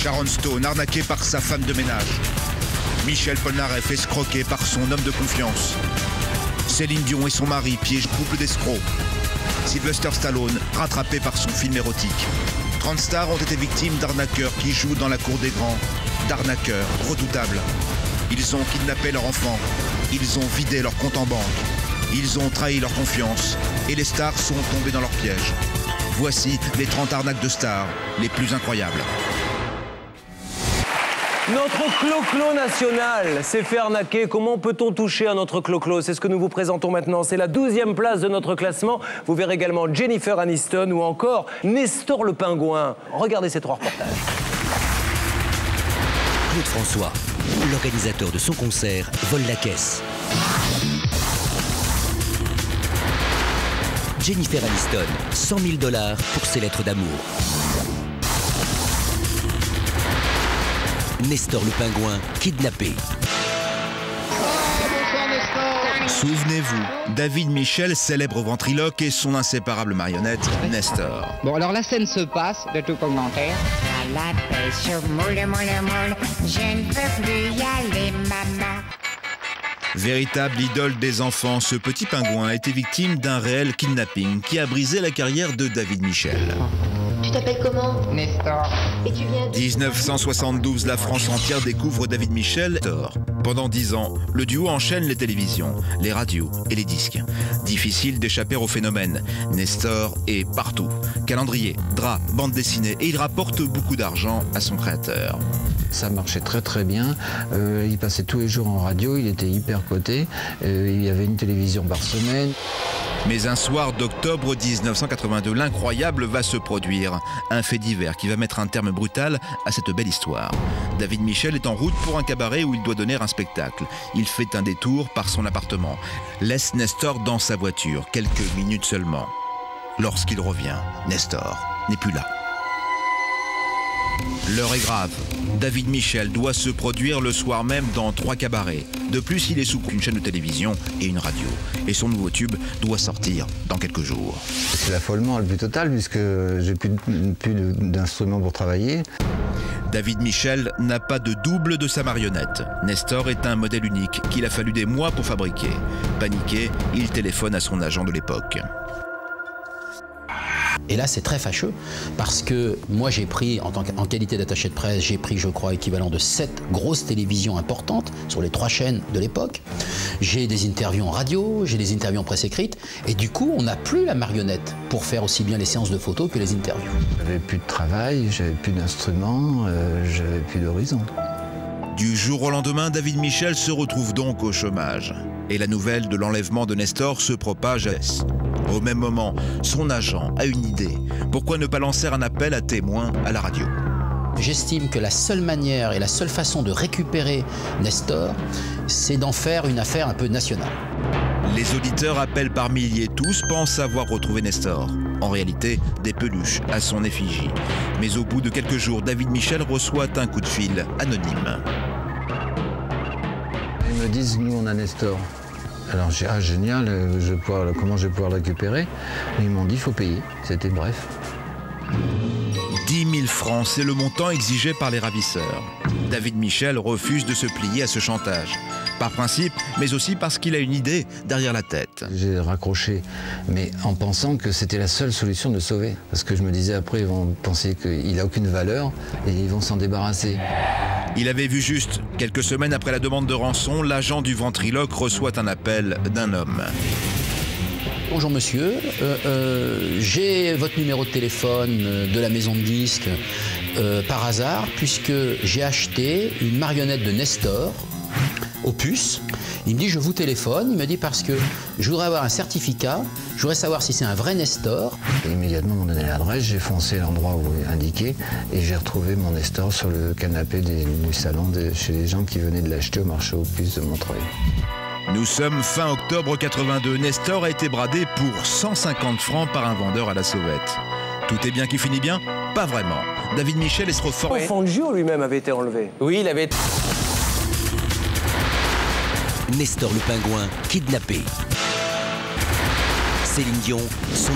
Sharon Stone arnaquée par sa femme de ménage. Michel Polnareff escroqué par son homme de confiance. Céline Dion et son mari piègent couple d'escrocs. Sylvester Stallone rattrapé par son film érotique. 30 stars ont été victimes d'arnaqueurs qui jouent dans la cour des grands. D'arnaqueurs redoutables. Ils ont kidnappé leur enfant. Ils ont vidé leur compte en banque. Ils ont trahi leur confiance. Et les stars sont tombées dans leur piège. Voici les 30 arnaques de stars les plus incroyables. Notre clo-clo national s'est fait arnaquer. Comment peut-on toucher à notre clo-clo? C'est ce que nous vous présentons maintenant. C'est la 12e place de notre classement. Vous verrez également Jennifer Aniston ou encore Nestor le Pingouin. Regardez ces 3 reportages. Claude François, l'organisateur de son concert, vole la caisse. Jennifer Aniston, 100 000 $ pour ses lettres d'amour. Nestor le Pingouin, kidnappé. Souvenez-vous, David Michel, célèbre ventriloque, et son inséparable marionnette, Nestor. Bon, alors la scène se passe, de tout commentaire. À la pêche au moule, je ne peux plus y aller, maman. Véritable idole des enfants, ce petit pingouin était victime d'un réel kidnapping qui a brisé la carrière de David Michel. Tu t'appelles comment? Nestor. Et tu viens de... 1972, la France entière découvre David Michel. Nestor. Pendant 10 ans, le duo enchaîne les télévisions, les radios et les disques. Difficile d'échapper au phénomène. Nestor est partout. Calendrier, drap, bande dessinée, et il rapporte beaucoup d'argent à son créateur. Ça marchait très très bien, il passait tous les jours en radio, il était hyper coté, il y avait une télévision par semaine. Mais un soir d'octobre 1982, l'incroyable va se produire. Un fait divers qui va mettre un terme brutal à cette belle histoire. David Michel est en route pour un cabaret où il doit donner un spectacle. Il fait un détour par son appartement, laisse Nestor dans sa voiture, quelques minutes seulement. Lorsqu'il revient, Nestor n'est plus là. L'heure est grave. David Michel doit se produire le soir même dans 3 cabarets. De plus, il est sous une chaîne de télévision et une radio. Et son nouveau tube doit sortir dans quelques jours. C'est l'affolement le plus total puisque j'ai plus d'instruments pour travailler. David Michel n'a pas de double de sa marionnette. Nestor est un modèle unique qu'il a fallu des mois pour fabriquer. Paniqué, il téléphone à son agent de l'époque. Et là, c'est très fâcheux parce que moi, j'ai pris, en qualité d'attaché de presse, j'ai pris, je crois, équivalent de 7 grosses télévisions importantes sur les 3 chaînes de l'époque. J'ai des interviews en radio, j'ai des interviews en presse écrite. Et du coup, on n'a plus la marionnette pour faire aussi bien les séances de photos que les interviews. J'avais plus de travail, j'avais plus d'instruments, j'avais plus d'horizon. Du jour au lendemain, David Michel se retrouve donc au chômage. Et la nouvelle de l'enlèvement de Nestor se propage à l'Est. Au même moment, son agent a une idée. Pourquoi ne pas lancer un appel à témoins à la radio? J'estime que la seule manière et la seule façon de récupérer Nestor, c'est d'en faire une affaire un peu nationale. Les auditeurs appellent par milliers. Tous pensent avoir retrouvé Nestor. En réalité, des peluches à son effigie. Mais au bout de quelques jours, David Michel reçoit un coup de fil anonyme. Ils me disent, nous on a Nestor. Alors j'ai dit, ah génial, comment je vais pouvoir le récupérer? Ils m'ont dit, il faut payer. C'était bref. 10 000 francs, c'est le montant exigé par les ravisseurs. David Michel refuse de se plier à ce chantage. Par principe, mais aussi parce qu'il a une idée derrière la tête. J'ai raccroché, mais en pensant que c'était la seule solution de le sauver. Parce que je me disais, après, ils vont penser qu'il n'a aucune valeur et ils vont s'en débarrasser. Il avait vu juste. Quelques semaines après la demande de rançon, l'agent du ventriloque reçoit un appel d'un homme. Bonjour monsieur, j'ai votre numéro de téléphone de la maison de disques par hasard, puisque j'ai acheté une marionnette de Nestor au puce. Il me dit, je vous téléphone. Il me dit, parce que je voudrais avoir un certificat, je voudrais savoir si c'est un vrai Nestor. Et immédiatement, on m'a donné l'adresse, j'ai foncé l'endroit où indiqué et j'ai retrouvé mon Nestor sur le canapé du salon chez les gens qui venaient de l'acheter au marché aux puces de Montreuil. Nous sommes fin octobre 82. Nestor a été bradé pour 150 francs par un vendeur à la sauvette. Tout est bien qui finit bien? Pas vraiment. David Michel est trop fort. Fangio lui-même avait été enlevé. Oui, il avait été... Nestor le Pingouin, kidnappé. Céline Dion, son